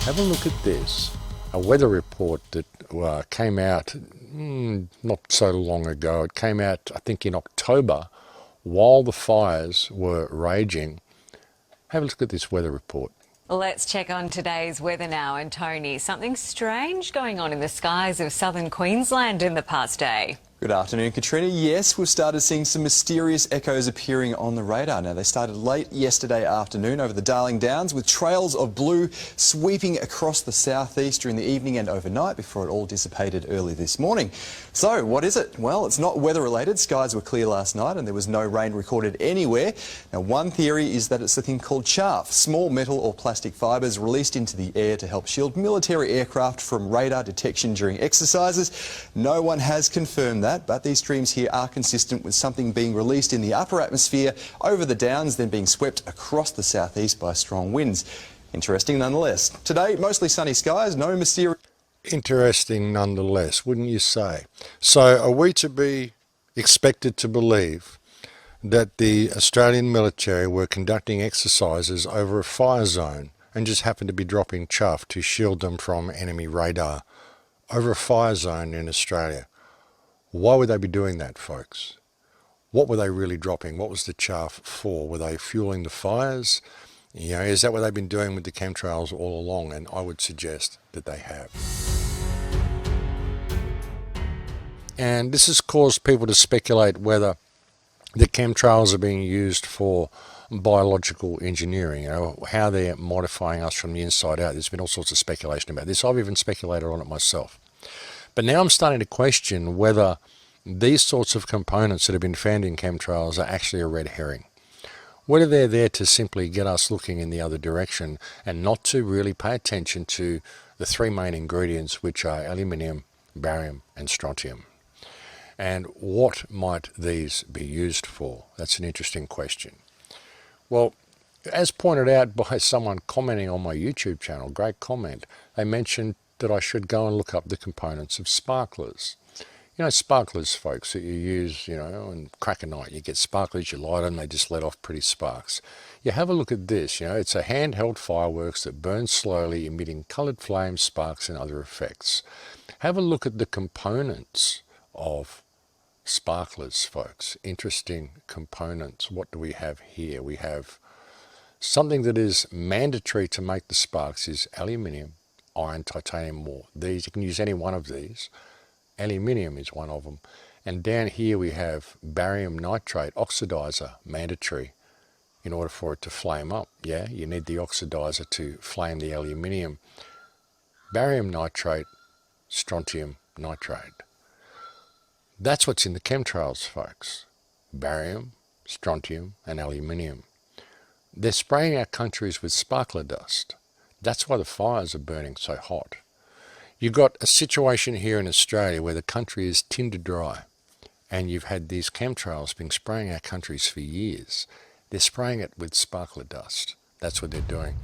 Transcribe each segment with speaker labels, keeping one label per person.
Speaker 1: Have a look at this. A weather report that came out not so long ago. It came out, I think, in October while the fires were raging. Have a look at this weather report.
Speaker 2: Let's check on today's weather now. And Tony, something strange going on in the skies of southern Queensland in the past day.
Speaker 3: Good afternoon, Katrina. Yes, we've started seeing some mysterious echoes appearing on the radar. Now, they started late yesterday afternoon over the Darling Downs with trails of blue sweeping across the southeast during the evening and overnight before it all dissipated early this morning. So, what is it? Well, it's not weather-related. Skies were clear last night and there was no rain recorded anywhere. Now, one theory is that it's a thing called chaff, small metal or plastic fibres released into the air to help shield military aircraft from radar detection during exercises. No one has confirmed that, but these streams here are consistent with something being released in the upper atmosphere over the downs, then being swept across the southeast by strong winds. Interesting nonetheless. Today, mostly sunny skies, no mysterious...
Speaker 1: Interesting nonetheless, wouldn't you say? So are we to be expected to believe that the Australian military were conducting exercises over a fire zone and just happened to be dropping chaff to shield them from enemy radar over a fire zone in Australia? Why would they be doing that, folks? What were they really dropping? What was the chaff for? Were they fueling the fires? You know, is that what they've been doing with the chemtrails all along? And I would suggest that they have. And this has caused people to speculate whether the chemtrails are being used for biological engineering, you know, how they're modifying us from the inside out. There's been all sorts of speculation about this. I've even speculated on it myself. But now I'm starting to question whether these sorts of components that have been found in chemtrails are actually a red herring. Whether they're there to simply get us looking in the other direction and not to really pay attention to the three main ingredients, which are aluminium, barium and strontium. And what might these be used for? That's an interesting question. Well, as pointed out by someone commenting on my YouTube channel, great comment, they mentioned that I should go and look up the components of sparklers. You know, sparklers, folks, that you use, you know, and crack a night. You get sparklers, you light them, they just let off pretty sparks. You have a look at this, you know, it's a handheld fireworks that burns slowly, emitting coloured flames, sparks and other effects. Have a look at the components of sparklers, folks. Interesting components. What do we have here? We have something that is mandatory to make the sparks is aluminium, iron, titanium ore. These, you can use any one of these. Aluminium is one of them. And down here we have barium nitrate oxidizer, mandatory in order for it to flame up. Yeah, you need the oxidizer to flame the aluminium. Barium nitrate, strontium nitrate. That's what's in the chemtrails, folks. Barium, strontium and aluminium. They're spraying our countries with sparkler dust. That's why the fires are burning so hot. You've got a situation here in Australia where the country is tinder dry, and you've had these chemtrails been spraying our countries for years. They're spraying it with sparkler dust. That's what they're doing.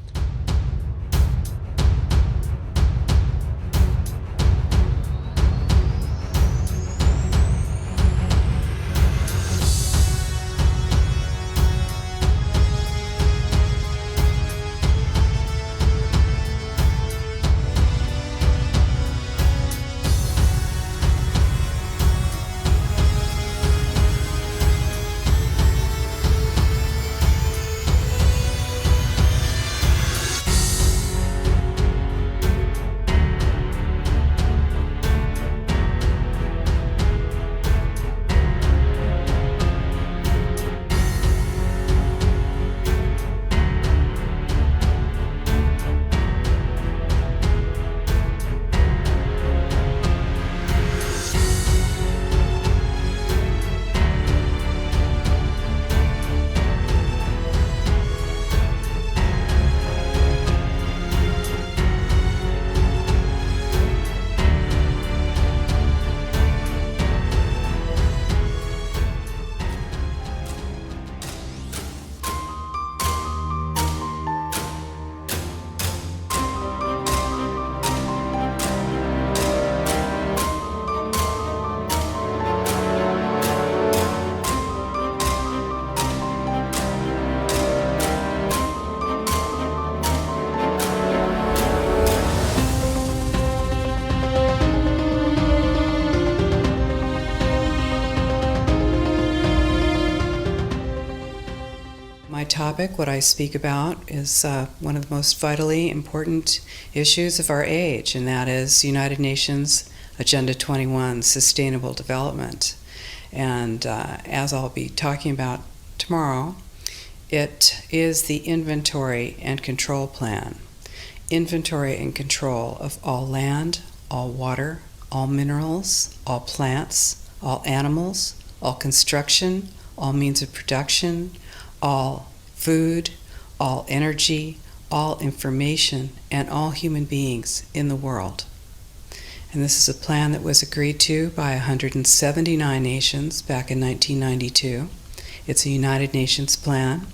Speaker 4: topic, what I speak about, is one of the most vitally important issues of our age, and that is United Nations Agenda 21, Sustainable Development. And as I'll be talking about tomorrow, it is the inventory and control plan. Inventory and control of all land, all water, all minerals, all plants, all animals, all construction, all means of production, all food, all energy, all information, and all human beings in the world. And this is a plan that was agreed to by 179 nations back in 1992. It's a United Nations plan.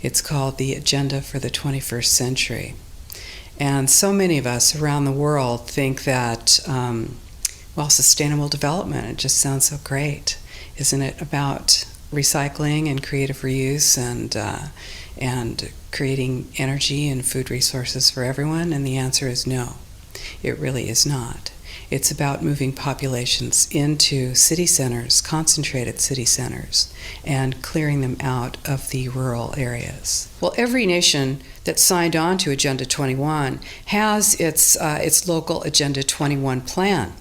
Speaker 4: It's called the Agenda for the 21st Century. And so many of us around the world think that, sustainable development, it just sounds so great. Isn't it about recycling and creative reuse and creating energy and food resources for everyone? And the answer is no, it really is not. It's about moving populations into city centers, concentrated city centers, and clearing them out of the rural areas. Well, every nation that signed on to Agenda 21 has its local Agenda 21 plan.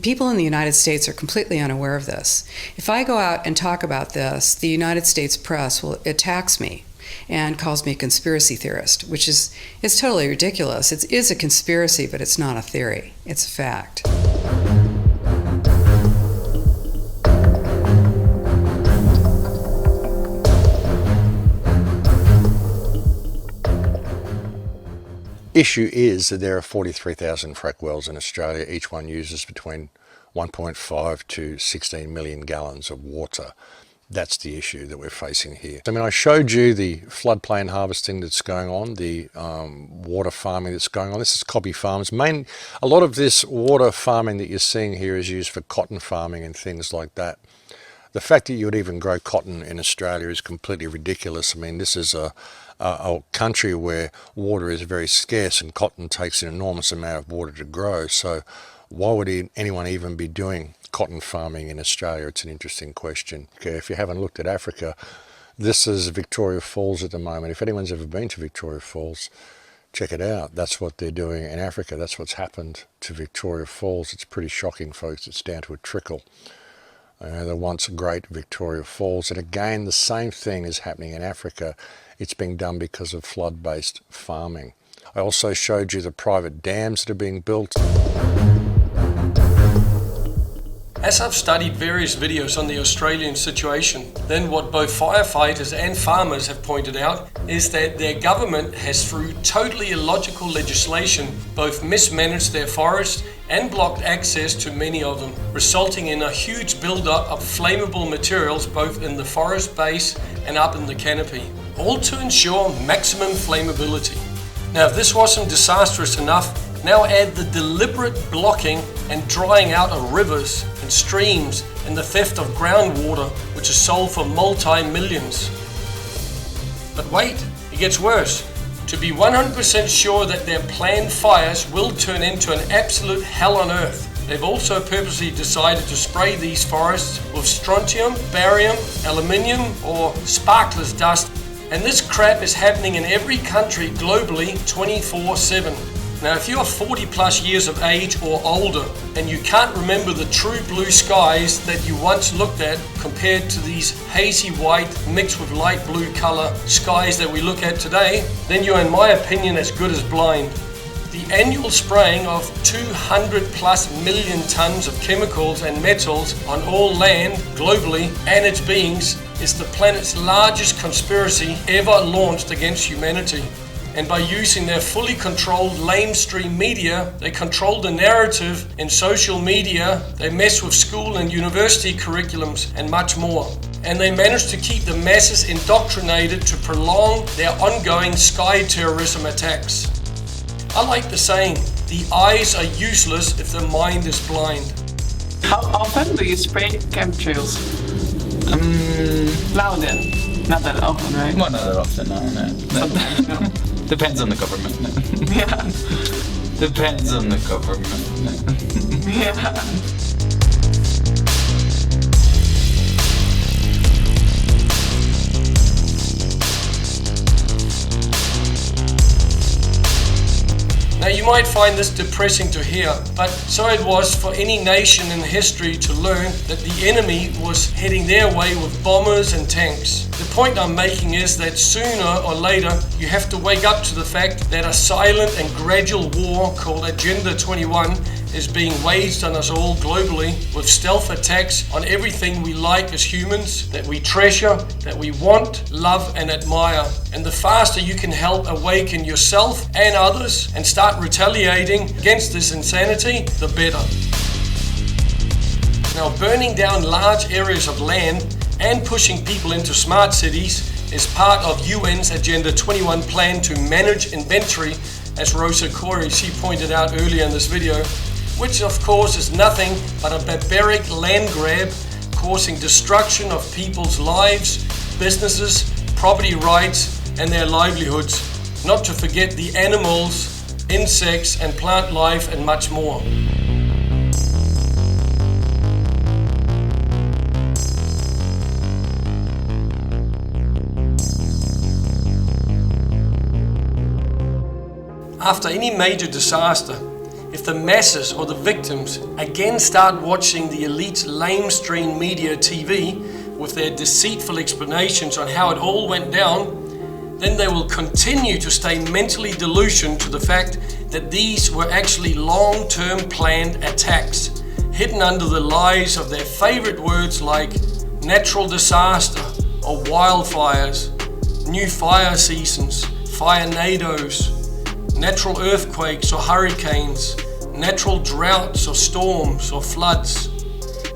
Speaker 4: People in the United States are completely unaware of this. If I go out and talk about this, the United States press attacks me and calls me a conspiracy theorist, which is totally ridiculous. It is a conspiracy, but it's not a theory. It's a fact.
Speaker 1: Issue is that there are 43,000 frack wells in Australia. Each one uses between 1.5 to 16 million gallons of water. That's the issue that we're facing here. I mean, I showed you the floodplain harvesting that's going on, the water farming that's going on. This is copy farms. A lot of this water farming that you're seeing here is used for cotton farming and things like that. The fact that you would even grow cotton in Australia is completely ridiculous. I mean, this is a country where water is very scarce and cotton takes an enormous amount of water to grow. So why would anyone even be doing cotton farming in Australia? It's an interesting question. Okay, if you haven't looked at Africa, this is Victoria Falls at the moment. If anyone's ever been to Victoria Falls, check it out. That's what they're doing in Africa. That's what's happened to Victoria Falls. It's pretty shocking, folks. It's down to a trickle. The once great Victoria Falls. And again, the same thing is happening in Africa. It's being done because of flood-based farming. I also showed you the private dams that are being built.
Speaker 5: As I've studied various videos on the Australian situation, then what both firefighters and farmers have pointed out is that their government has, through totally illogical legislation, both mismanaged their forests and blocked access to many of them, resulting in a huge build-up of flammable materials both in the forest base and up in the canopy, all to ensure maximum flammability. Now, if this wasn't disastrous enough, now add the deliberate blocking and drying out of rivers and streams and the theft of groundwater, which is sold for multi-millions. But wait, it gets worse. To be 100% sure that their planned fires will turn into an absolute hell on earth, they've also purposely decided to spray these forests with strontium, barium, aluminium, or sparklers dust. And this crap is happening in every country globally 24/7. Now, if you're 40 plus years of age or older and you can't remember the true blue skies that you once looked at compared to these hazy white mixed with light blue color skies that we look at today, then you're, in my opinion, as good as blind. The annual spraying of 200 plus million tons of chemicals and metals on all land globally and its beings is the planet's largest conspiracy ever launched against humanity. And by using their fully controlled lamestream media, they control the narrative in social media, they mess with school and university curriculums and much more. And they manage to keep the masses indoctrinated to prolong their ongoing sky terrorism attacks. I like the saying, the eyes are useless if the mind is blind.
Speaker 6: How often do you spray chemtrails? Louder. Not that often, right?
Speaker 7: Well, not that often, no. Depends on the government.
Speaker 6: Yeah.
Speaker 7: Depends on the government.
Speaker 6: Yeah.
Speaker 5: Now you might find this depressing to hear, but so it was for any nation in history to learn that the enemy was heading their way with bombers and tanks. The point I'm making is that sooner or later you have to wake up to the fact that a silent and gradual war called Agenda 21 is being waged on us all globally with stealth attacks on everything we like as humans, that we treasure, that we want, love and admire. And the faster you can help awaken yourself and others and start retaliating against this insanity, the better. Now, burning down large areas of land and pushing people into smart cities is part of UN's Agenda 21 plan to manage inventory, as Rosa Koire, she pointed out earlier in this video, which of course is nothing but a barbaric land grab causing destruction of people's lives, businesses, property rights and their livelihoods, not to forget the animals, insects and plant life and much more. After any major disaster, if the masses or the victims again start watching the elite's lamestream media TV with their deceitful explanations on how it all went down, then they will continue to stay mentally delusioned to the fact that these were actually long-term planned attacks, hidden under the lies of their favorite words like natural disaster or wildfires, new fire seasons, firenados, natural earthquakes or hurricanes, natural droughts or storms or floods.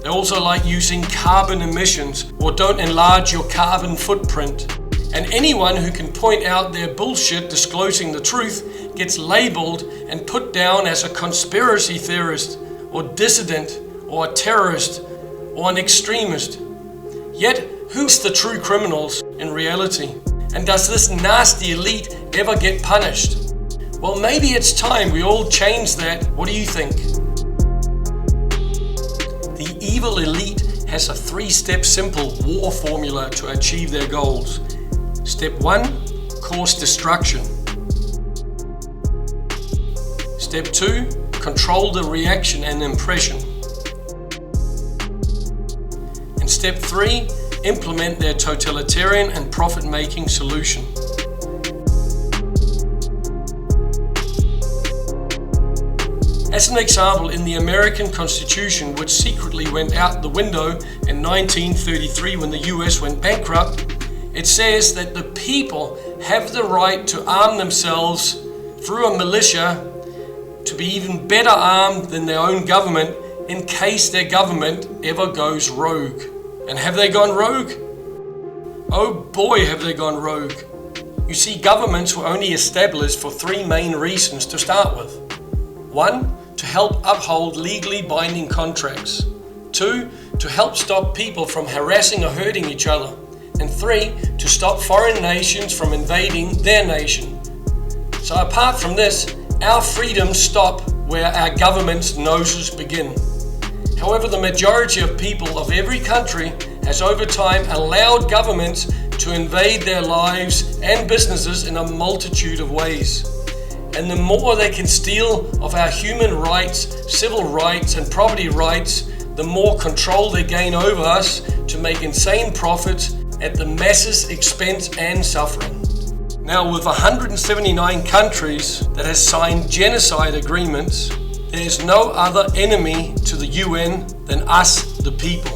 Speaker 5: They also like using carbon emissions or don't enlarge your carbon footprint. And anyone who can point out their bullshit disclosing the truth gets labeled and put down as a conspiracy theorist or dissident or a terrorist or an extremist. Yet, who's the true criminals in reality? And does this nasty elite ever get punished? Well, maybe it's time we all change that. What do you think? The evil elite has a 3-step simple war formula to achieve their goals. Step 1, cause destruction. Step 2, control the reaction and impression. And step 3, implement their totalitarian and profit-making solution. As an example, in the American Constitution, which secretly went out the window in 1933 when the US went bankrupt, it says that the people have the right to arm themselves through a militia to be even better armed than their own government in case their government ever goes rogue. And have they gone rogue? Oh boy, have they gone rogue. You see, governments were only established for 3 main reasons to start with. 1, to help uphold legally binding contracts. 2, to help stop people from harassing or hurting each other. And 3, to stop foreign nations from invading their nation. So apart from this, our freedoms stop where our government's noses begin. However, the majority of people of every country has over time allowed governments to invade their lives and businesses in a multitude of ways. And the more they can steal of our human rights, civil rights and property rights, the more control they gain over us to make insane profits at the masses' expense and suffering. Now, with 179 countries that has signed genocide agreements, there is no other enemy to the UN than us, the people.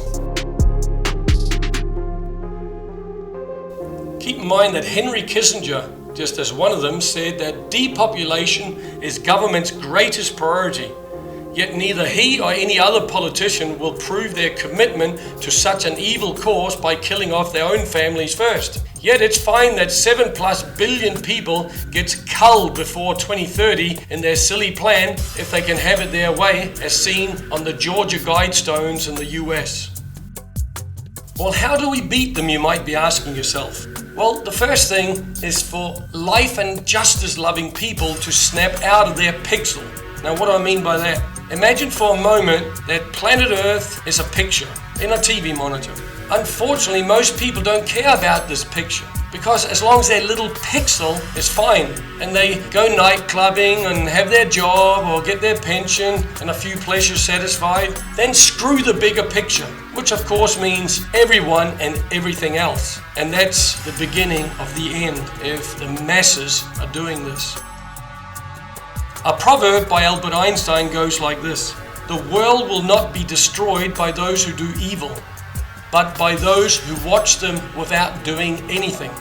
Speaker 5: Keep in mind that Henry Kissinger, just as one of them, said that depopulation is government's greatest priority. Yet neither he or any other politician will prove their commitment to such an evil cause by killing off their own families first. Yet it's fine that 7+ billion people gets culled before 2030 in their silly plan if they can have it their way, as seen on the Georgia Guidestones in the US. Well, how do we beat them, you might be asking yourself? Well, the first thing is for life and justice loving people to snap out of their pixel. Now, what do I mean by that? Imagine for a moment that planet Earth is a picture in a TV monitor. Unfortunately, most people don't care about this picture because as long as their little pixel is fine and they go night clubbing and have their job or get their pension and a few pleasures satisfied, then screw the bigger picture, which of course means everyone and everything else. And that's the beginning of the end if the masses are doing this. A proverb by Albert Einstein goes like this: "The world will not be destroyed by those who do evil, but by those who watch them without doing anything."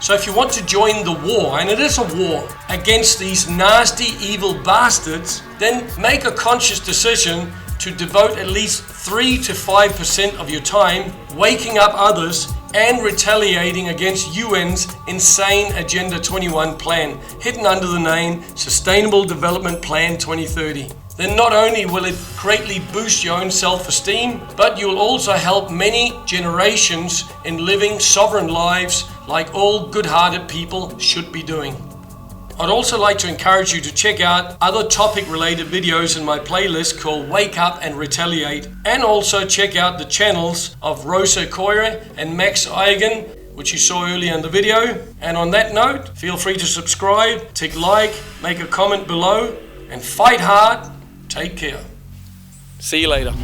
Speaker 5: So if you want to join the war, and it is a war against these nasty evil bastards, then make a conscious decision to devote at least 3 to 5% of your time waking up others and retaliating against UN's insane Agenda 21 plan, hidden under the name Sustainable Development Plan 2030. Then not only will it greatly boost your own self-esteem, but you'll also help many generations in living sovereign lives like all good-hearted people should be doing. I'd also like to encourage you to check out other topic-related videos in my playlist called Wake Up and Retaliate, and also check out the channels of Rosa Koire and Max Igan, which you saw earlier in the video. And on that note, feel free to subscribe, tick like, make a comment below, and fight hard. Take care. See you later.